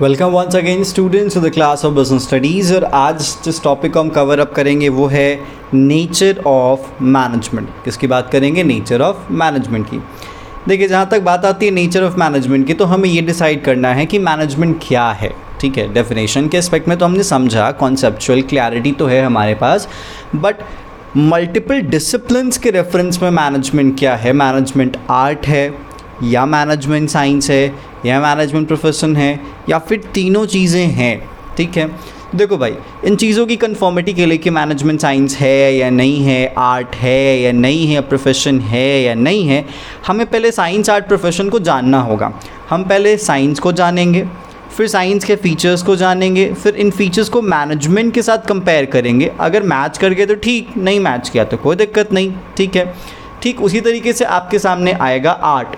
Welcome once again students to the class of business studies. और आज जिस topic को हम कवर अप करेंगे वो है नेचर ऑफ मैनेजमेंट। किसकी बात करेंगे? नेचर ऑफ मैनेजमेंट की। देखिए, जहाँ तक बात आती है नेचर ऑफ मैनेजमेंट की, तो हमें ये डिसाइड करना है कि मैनेजमेंट क्या है। ठीक है, डेफिनेशन के एस्पेक्ट में तो हमने समझा, कॉन्सेप्चुअल क्लैरिटी तो है हमारे पास, बट मल्टीपल डिसिप्लिन्स के रेफरेंस में मैनेजमेंट क्या है? मैनेजमेंट आर्ट है या मैनेजमेंट साइंस है या मैनेजमेंट प्रोफेशन है या फिर तीनों चीज़ें हैं? ठीक है, देखो भाई, इन चीज़ों की कन्फर्मिटी के लिए कि मैनेजमेंट साइंस है या नहीं है, आर्ट है या नहीं है, प्रोफेशन है या नहीं है, हमें पहले साइंस आर्ट प्रोफेशन को जानना होगा। हम पहले साइंस को जानेंगे, फिर साइंस के फीचर्स को जानेंगे, फिर इन फीचर्स को मैनेजमेंट के साथ कंपेयर करेंगे। अगर मैच कर गए तो ठीक, नहीं मैच किया तो कोई दिक्कत नहीं। ठीक है, ठीक उसी तरीके से आपके सामने आएगा आर्ट।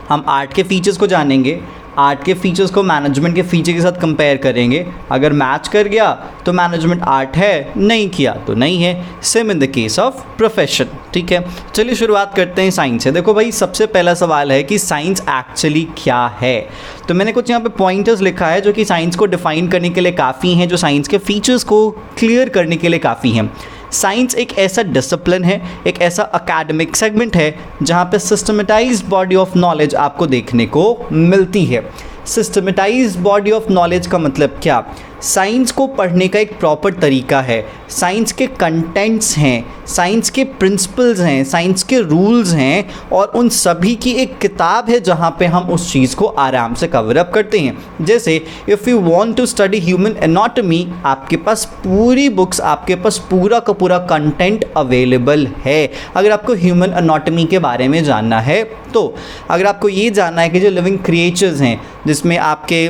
हम आर्ट के फीचर्स को जानेंगे, आर्ट के फीचर्स को मैनेजमेंट के फीचर के साथ कंपेयर करेंगे। अगर मैच कर गया तो मैनेजमेंट आर्ट है, नहीं किया तो नहीं है। Same in the case of profession. ठीक है, चलिए शुरुआत करते हैं साइंस से। देखो भाई, सबसे पहला सवाल है कि साइंस एक्चुअली क्या है। तो मैंने कुछ यहाँ पे पॉइंटर्स लिखा है जो कि साइंस को डिफाइन करने के लिए काफ़ी हैं, जो साइंस के फीचर्स को क्लियर करने के लिए काफ़ी हैं। साइंस एक ऐसा डिसिप्लिन है, एक ऐसा अकेडमिक सेगमेंट है जहाँ पे सिस्टमेटाइज्ड बॉडी ऑफ नॉलेज आपको देखने को मिलती है। सिस्टमेटाइज्ड बॉडी ऑफ नॉलेज का मतलब क्या? साइंस को पढ़ने का एक प्रॉपर तरीका है, साइंस के कंटेंट्स हैं, साइंस के प्रिंसिपल्स हैं, साइंस के रूल्स हैं, और उन सभी की एक किताब है जहाँ पे हम उस चीज़ को आराम से कवर अप करते हैं। जैसे if you want to study human anatomy, आपके पास पूरी बुक्स, आपके पास पूरा का पूरा कंटेंट अवेलेबल है। अगर आपको ह्यूमन एनाटॉमी के बारे में जानना है तो, अगर आपको ये जानना है कि जो लिविंग क्रिएचर्स हैं, जिसमें आपके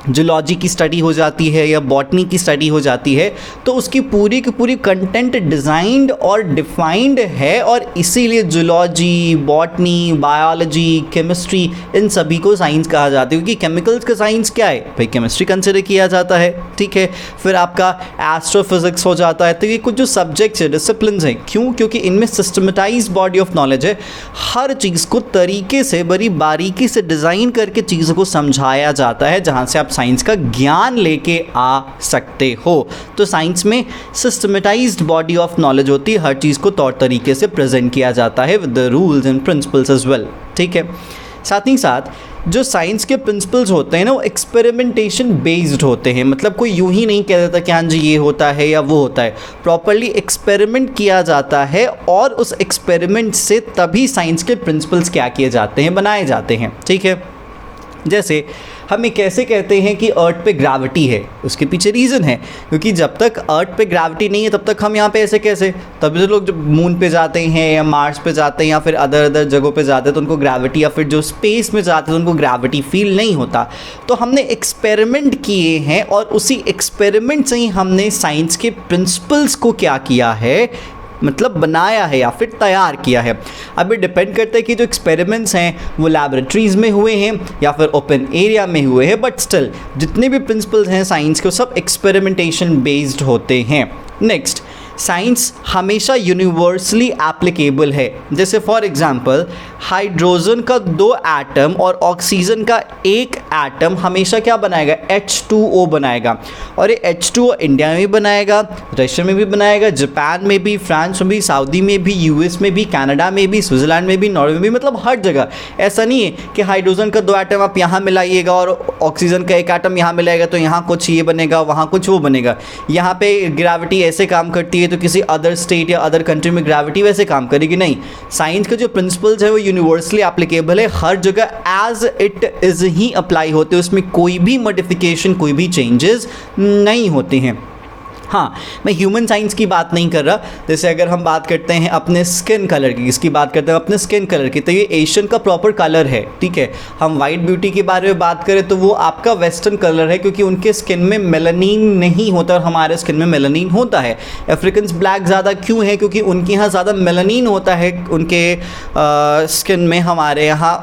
जूलॉजी की स्टडी हो जाती है या बॉटनी की स्टडी हो जाती है, तो उसकी पूरी की पूरी कंटेंट डिज़ाइंड और डिफाइंड है। और इसीलिए जूलॉजी, बॉटनी, बायोलॉजी, केमिस्ट्री, इन सभी को साइंस कहा जाता है, क्योंकि केमिकल्स का साइंस क्या है भाई? केमिस्ट्री कंसिडर किया जाता है। ठीक है, फिर आपका एस्ट्रोफिजिक्स हो जाता है। तो ये कुछ जो सब्जेक्ट्स है, डिसिप्लिन हैं, क्यों? क्योंकि इनमें सिस्टमेटाइज बॉडी ऑफ नॉलेज है। हर चीज़ को तरीके से, बड़ी बारीकी से डिज़ाइन करके चीज़ों को समझाया जाता है, जहाँ से आप साइंस का ज्ञान लेके आ सकते हो। तो साइंस में सिस्टमेटाइज्ड बॉडी ऑफ नॉलेज होती है, हर चीज़ को तौर तरीके से प्रेजेंट किया जाता है with the rules and principles as well. ठीक है, साथ ही साथ जो साइंस के प्रिंसिपल्स होते हैं ना, वो एक्सपेरिमेंटेशन बेस्ड होते हैं। मतलब कोई यूं ही नहीं कह देता कि हाँ जी ये होता है या वो होता है, प्रॉपरली एक्सपेरिमेंट किया जाता है, और उस एक्सपेरिमेंट से तभी साइंस के प्रिंसिपल्स क्या किए जाते हैं, बनाए जाते हैं। ठीक है, जैसे हमें कैसे कहते हैं कि अर्थ पे ग्रेविटी है, उसके पीछे रीज़न है, क्योंकि जब तक अर्थ पे ग्रेविटी नहीं है तब तक हम यहाँ पे ऐसे कैसे? तभी तो लोग जब मून पे जाते हैं या मार्स पे जाते हैं या फिर अदर जगहों पे जाते हैं तो उनको ग्रेविटी, या फिर जो स्पेस में जाते हैं तो उनको ग्रेविटी फील नहीं होता। तो हमने एक्सपेरिमेंट किए हैं, और उसी एक्सपेरिमेंट से ही हमने साइंस के प्रिंसिपल्स को क्या किया है, मतलब बनाया है या फिर तैयार किया है। अब ये डिपेंड करता है कि जो एक्सपेरिमेंट्स हैं वो लैबोरेटरीज़ में हुए हैं या फिर ओपन एरिया में हुए हैं, बट स्टिल जितने भी प्रिंसिपल्स हैं साइंस के, सब एक्सपेरिमेंटेशन बेस्ड होते हैं। नेक्स्ट, साइंस हमेशा यूनिवर्सली एप्लीकेबल है। जैसे फॉर एग्जांपल, हाइड्रोजन का 2 एटम और ऑक्सीजन का 1 एटम हमेशा क्या बनाएगा? H2O बनाएगा। और ये H2O इंडिया में भी बनाएगा, रशिया में भी बनाएगा, जापान में भी, फ्रांस में भी, सऊदी में भी, यूएस में भी, कनाडा में भी, स्विट्ज़रलैंड में भी, नॉर्वे में भी, मतलब हर जगह। ऐसा नहीं है कि हाइड्रोजन का 2 एटम आप यहाँ मिलाइएगा और ऑक्सीजन का 1 एटम यहाँ मिलाएगा तो यहाँ कुछ ये बनेगा, वहाँ कुछ वो बनेगा। यहाँ पे ग्रेविटी ऐसे काम करती है तो किसी अदर स्टेट या अदर कंट्री में ग्रेविटी वैसे काम करेगी नहीं। साइंस के जो प्रिंसिपल्स है वो यूनिवर्सली एप्लीकेबल है, हर जगह एज इट इज़ ही अप्लाई होते हैं, उसमें कोई भी मॉडिफिकेशन, कोई भी चेंजेस नहीं होते हैं। हाँ, मैं ह्यूमन साइंस की बात नहीं कर रहा। जैसे अगर हम बात करते हैं अपने स्किन कलर की, इसकी बात करते हैं अपने स्किन कलर की, तो ये एशियन का प्रॉपर कलर है। ठीक है, हम वाइट ब्यूटी के बारे में बात करें तो वो आपका वेस्टर्न कलर है, क्योंकि उनके स्किन में मेलानिन नहीं होता और हमारे स्किन में मेलानिन होता है। अफ्रीकन्स ब्लैक ज़्यादा क्यों है? क्योंकि उनके यहाँ ज़्यादा मेलानिन होता है उनके स्किन में, हमारे यहाँ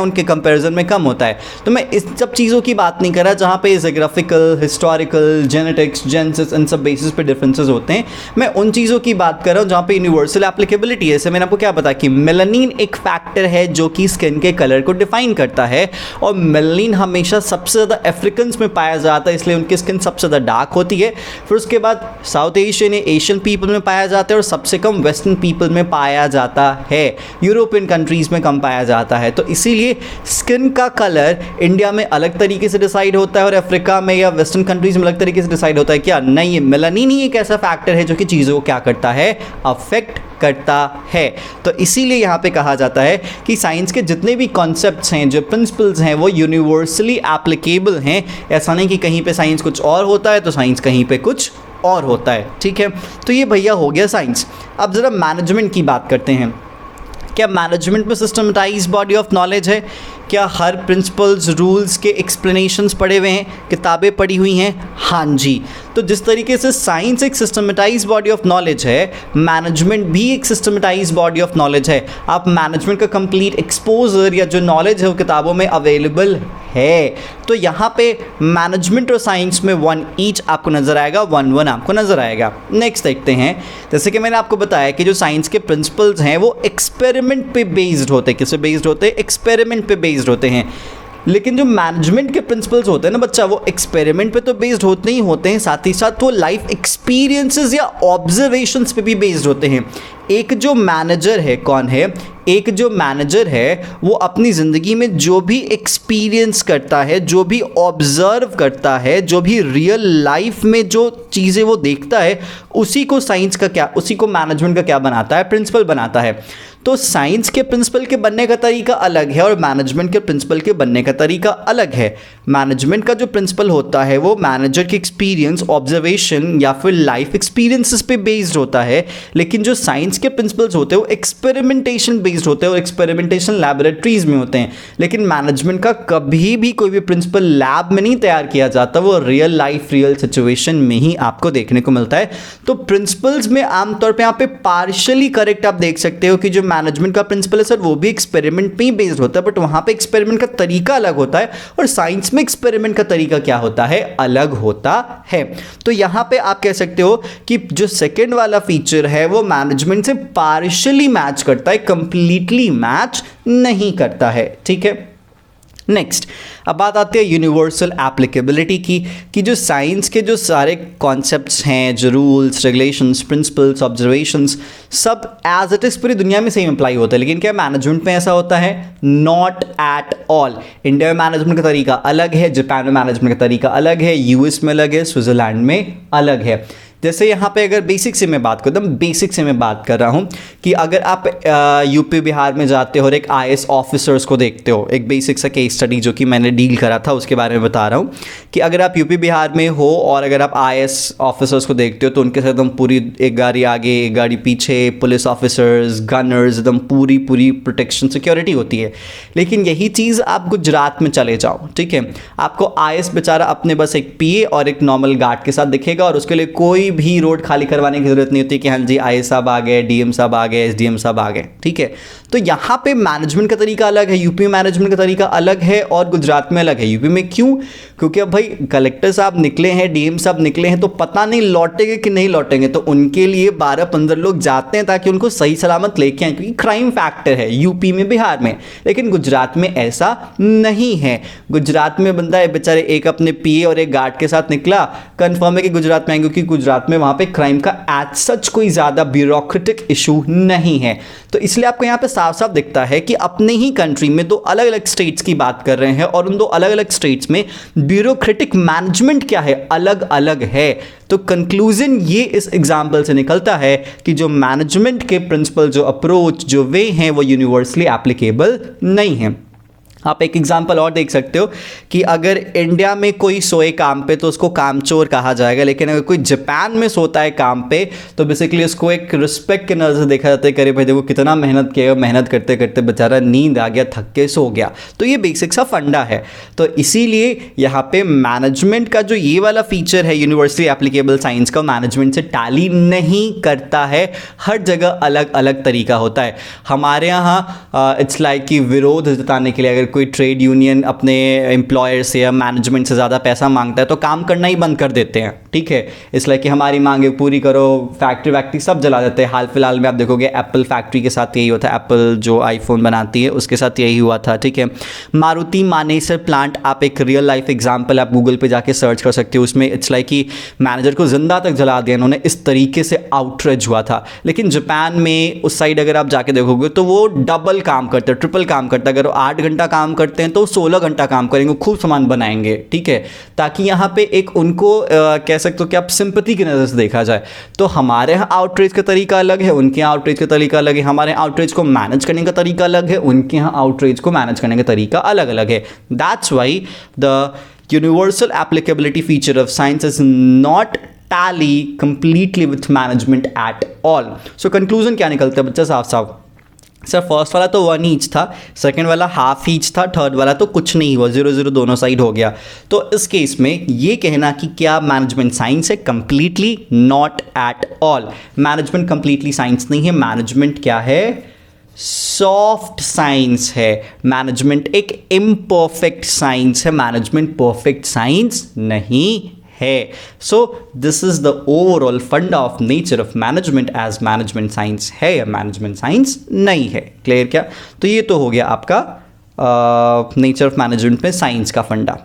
उनके कंपेरिजन में कम होता है। तो मैं इस सब चीज़ों की बात नहीं कर रहा जहाँ पे geographical, historical, genetics, genesis, differences, इन सब बेसिस पे डिफरेंसेस होते हैं। मैं उन चीज़ों की बात कर रहा हूँ जहाँ पे यूनिवर्सल एप्लीकेबिलिटी है। जैसे मैंने आपको क्या बताया कि मेलानिन एक फैक्टर है जो कि स्किन के कलर को डिफाइन करता है, और मेलानिन हमेशा सबसे ज़्यादा अफ्रीकन्स में पाया जाता है, इसलिए उनकी स्किन सबसे ज़्यादा डार्क होती है। फिर उसके बाद साउथ एशियन या एशियन पीपल में पाया जाता है, और सबसे कम वेस्टर्न पीपल में पाया जाता है, यूरोपियन कंट्रीज़ में कम पाया जाता है। तो इसीलिए स्किन का कलर इंडिया में अलग तरीके से डिसाइड होता है और अफ्रीका में या वेस्टर्न कंट्रीज़ में अलग तरीके से डिसाइड होता है। क्या नहीं, मेलानिन ही एक ऐसा फैक्टर है जो कि चीज़ों को क्या करता है, अफेक्ट करता है। तो इसीलिए यहाँ पे कहा जाता है कि साइंस के जितने भी कॉन्सेप्ट्स हैं, जो प्रिंसिपल्स हैं, वो यूनिवर्सली एप्लीकेबल हैं। ऐसा नहीं कि कहीं पे साइंस कुछ और होता है तो साइंस कहीं पे कुछ और होता है, ठीक है। तो ये भैया हो गया साइंस। अब ज़रा मैनेजमेंट की बात करते हैं। क्या मैनेजमेंट में सिस्टमेटाइज बॉडी ऑफ नॉलेज है? क्या हर प्रिंसिपल्स, रूल्स के एक्सप्लेनेशंस पढ़े हुए हैं, किताबें पढ़ी हुई हैं? हाँ जी। तो जिस तरीके से साइंस एक सिस्टमेटाइज बॉडी ऑफ नॉलेज है, मैनेजमेंट भी एक सिस्टमेटाइज बॉडी ऑफ नॉलेज है। आप मैनेजमेंट का कंप्लीट एक्सपोजर या जो नॉलेज है वो किताबों में अवेलेबल है। तो यहाँ पे मैनेजमेंट और साइंस में 1 ईच आपको नज़र आएगा, 1 आपको नज़र आएगा। नेक्स्ट देखते हैं। जैसे कि मैंने आपको बताया कि जो साइंस के प्रिंसिपल्स हैं वो एक्सपेरिमेंट पे बेस्ड होते हैं। किस पे बेस्ड होते हैं? एक्सपेरिमेंट पे बेस्ड होते हैं। लेकिन जो मैनेजमेंट के प्रिंसिपल्स होते हैं ना बच्चा, वो एक्सपेरिमेंट पे तो बेस्ड होते ही होते हैं, साथ ही साथ वो लाइफ एक्सपीरियंसेस या ऑब्जर्वेशंस पे भी बेस्ड होते हैं। एक जो मैनेजर है, कौन है? एक जो मैनेजर है वो अपनी ज़िंदगी में जो भी एक्सपीरियंस करता है, जो भी ऑब्ज़र्व करता है, जो भी रियल लाइफ में जो चीज़ें वो देखता है, उसी को साइंस का क्या, उसी को मैनेजमेंट का क्या बनाता है? प्रिंसिपल बनाता है। तो साइंस के प्रिंसिपल के बनने का तरीका अलग है और मैनेजमेंट के प्रिंसिपल के बनने का तरीका अलग है। मैनेजमेंट का जो प्रिंसिपल होता है वो मैनेजर के एक्सपीरियंस, ऑब्जर्वेशन या फिर लाइफ एक्सपीरियंसेस पे बेस्ड होता है। लेकिन जो साइंस के प्रिंसिपल्स होते हैं वो एक्सपेरिमेंटेशन बेस्ड होते हैं और एक्सपेरिमेंटेशन लैबोरेटरीज में होते हैं। लेकिन मैनेजमेंट का कभी भी कोई भी प्रिंसिपल लैब में नहीं तैयार किया जाता, वो रियल लाइफ, रियल सिचुएशन में ही आपको देखने को मिलता है। तो प्रिंसिपल्स में आमतौर पर यहाँ पे पार्शियली करेक्ट आप देख सकते हो कि जो मैनेजमेंट का प्रिंसिपल है सर वो भी एक्सपेरिमेंट पे ही बेस्ड होता है, बट वहां पे एक्सपेरिमेंट का तरीका अलग होता है और साइंस में एक्सपेरिमेंट का तरीका क्या होता है? अलग होता है। तो यहां पे आप कह सकते हो कि जो सेकंड वाला फीचर है वो मैनेजमेंट से पार्शियली मैच करता है, कंप्लीटली मैच नहीं करता है, ठीक है। नेक्स्ट, अब बात आती है यूनिवर्सल एप्लीकेबिलिटी की, कि जो साइंस के जो सारे कॉन्सेप्ट्स हैं, जो रूल्स, रेगुलेशंस, प्रिंसिपल्स, ऑब्जर्वेशंस, सब एज इट इज़ पूरी दुनिया में सेम अप्लाई होता है। लेकिन क्या मैनेजमेंट में ऐसा होता है? Not at all. इंडिया में मैनेजमेंट का तरीका अलग है, जापान में मैनेजमेंट का तरीका अलग है, यूएस में अलग है, स्विट्ज़रलैंड में अलग है। जैसे यहाँ पे अगर बेसिक से मैं बात करता हूँ, बेसिक से मैं बात कर रहा हूँ कि अगर आप यूपी बिहार में जाते हो और एक आईएएस ऑफिसर्स को देखते हो, एक बेसिक सा केस स्टडी जो कि मैंने डील करा था उसके बारे में बता रहा हूँ कि अगर आप यूपी बिहार में हो और अगर आप आईएएस ऑफिसर्स को देखते हो तो उनके साथ एकदम पूरी एक गाड़ी आगे, एक गाड़ी पीछे, पुलिस ऑफिसर्स, गनर्स, एकदम पूरी प्रोटेक्शन, सिक्योरिटी होती है। लेकिन यही चीज़ आप गुजरात में चले जाओ, ठीक है, आपको आईएएस बेचारा अपने बस एक पीए और एक नॉर्मल गार्ड के साथ दिखेगा और उसके लिए कोई भी रोड खाली करवाने की जरूरत नहीं होती कि हाँ जी आईएएस साहब आ गए, डीएम साहब आ गए, एसडीएम साहब आ गए, ठीक है। तो यहाँ पे मैनेजमेंट का तरीका अलग है, यूपी में मैनेजमेंट का तरीका अलग है और गुजरात में अलग है। यूपी में क्यों? क्योंकि अब भाई कलेक्टर साहब निकले हैं, डीएम साहब निकले हैं, तो पता नहीं लौटेंगे कि नहीं लौटेंगे, तो उनके लिए 12-15 लोग जाते हैं ताकि उनको सही सलामत लेके आए, क्योंकि क्राइम फैक्टर है यूपी में, बिहार में। लेकिन गुजरात में ऐसा नहीं है। गुजरात में बंदा है बेचारे एक अपने पीए और एक गार्ड के साथ निकला, कंफर्म है कि गुजरात में आएंगे, क्योंकि गुजरात में वहाँ पे क्राइम का एज सच कोई ज़्यादा ब्यूरोक्रेटिक इशू नहीं है। तो इसलिए आपको यहाँ पे साफ साफ दिखता है कि अपने ही कंट्री में दो अलग अलग स्टेट्स की बात कर रहे हैं और उन दो अलग अलग स्टेट्स में ब्यूरोक्रेटिक मैनेजमेंट क्या है, अलग अलग है। तो कंक्लूजन ये इस एग्जाम्पल से निकलता है कि जो मैनेजमेंट के प्रिंसिपल, जो अप्रोच, जो वे हैं, वो यूनिवर्सली एप्लीकेबल नहीं है। आप एक एग्जांपल और देख सकते हो कि अगर इंडिया में कोई सोए काम पे तो उसको कामचोर कहा जाएगा, लेकिन अगर कोई जापान में सोता है काम पे तो बेसिकली उसको एक रिस्पेक्ट के नज़र से देखा जाता है, करे भाई देखो कितना मेहनत किया, मेहनत करते करते बेचारा नींद आ गया, थक के सो गया। तो ये बेसिक सा फंडा है। तो इसीलिए यहाँ पे मैनेजमेंट का जो ये वाला फीचर है यूनिवर्सली एप्लीकेबल साइंस का, मैनेजमेंट से टैली नहीं करता है। हर जगह अलग अलग तरीका होता है। हमारे यहाँ इट्स लाइक कि विरोध जताने के लिए अगर कोई ट्रेड यूनियन अपने एम्प्लॉयर से या मैनेजमेंट से ज़्यादा पैसा मांगता है तो काम करना ही बंद कर देते हैं, ठीक है, इसलिए कि हमारी मांगे पूरी करो, फैक्ट्री वैक्ट्री सब जला देते हैं। हाल फिलहाल में आप देखोगे एप्पल फैक्ट्री के साथ यही होता है, एप्पल जो आईफोन बनाती है उसके साथ यही हुआ था, ठीक है। मारुति मानेसर प्लांट, आप एक रियल लाइफ एग्जांपल आप गूगल पे जाके सर्च कर सकते हो, उसमें इट्स लाइक कि मैनेजर को जिंदा तक जला दिया इन्होंने, इस तरीके से आउटरेज हुआ था। लेकिन जापान में उस साइड अगर आप जाके देखोगे तो वो डबल काम करते हैं, ट्रिपल काम करता है। अगर वो 8 घंटा काम करते हैं तो 16 घंटा काम करेंगे, खूब सामान बनाएंगे, ठीक है, ताकि यहाँ पे एक उनको कह सकते हो कि आप सिंपैथी की नज़र से देखा जाए। तो हमारे यहाँ आउटरीच का तरीका अलग है, उनके यहाँ आउटरीच का तरीका अलग है, हमारे यहाँ आउटरीच को मैनेज करने का तरीका अलग है, उनके यहाँ आउटरीच को मैनेज करने का तरीका अलग अलग है। That's why the universal applicability feature of science is not tally completely with management at all. So conclusion क्या निकलता है बच्चा साफ साफ? सर फर्स्ट वाला तो 1 ईच था, सेकंड वाला हाफ ईच था, थर्ड वाला तो कुछ नहीं हुआ, 0-0 दोनों साइड हो गया। तो इस केस में ये कहना कि क्या मैनेजमेंट साइंस है? Completely not at all. Management completely science नहीं है, मैनेजमेंट क्या है? सॉफ्ट साइंस है। मैनेजमेंट एक इम्परफेक्ट साइंस है, मैनेजमेंट परफेक्ट साइंस नहीं है। So this is the overall funda of nature of management, as management science है या मैनेजमेंट साइंस नहीं है। क्लियर क्या? तो ये तो हो गया आपका नेचर ऑफ मैनेजमेंट में साइंस का फंडा।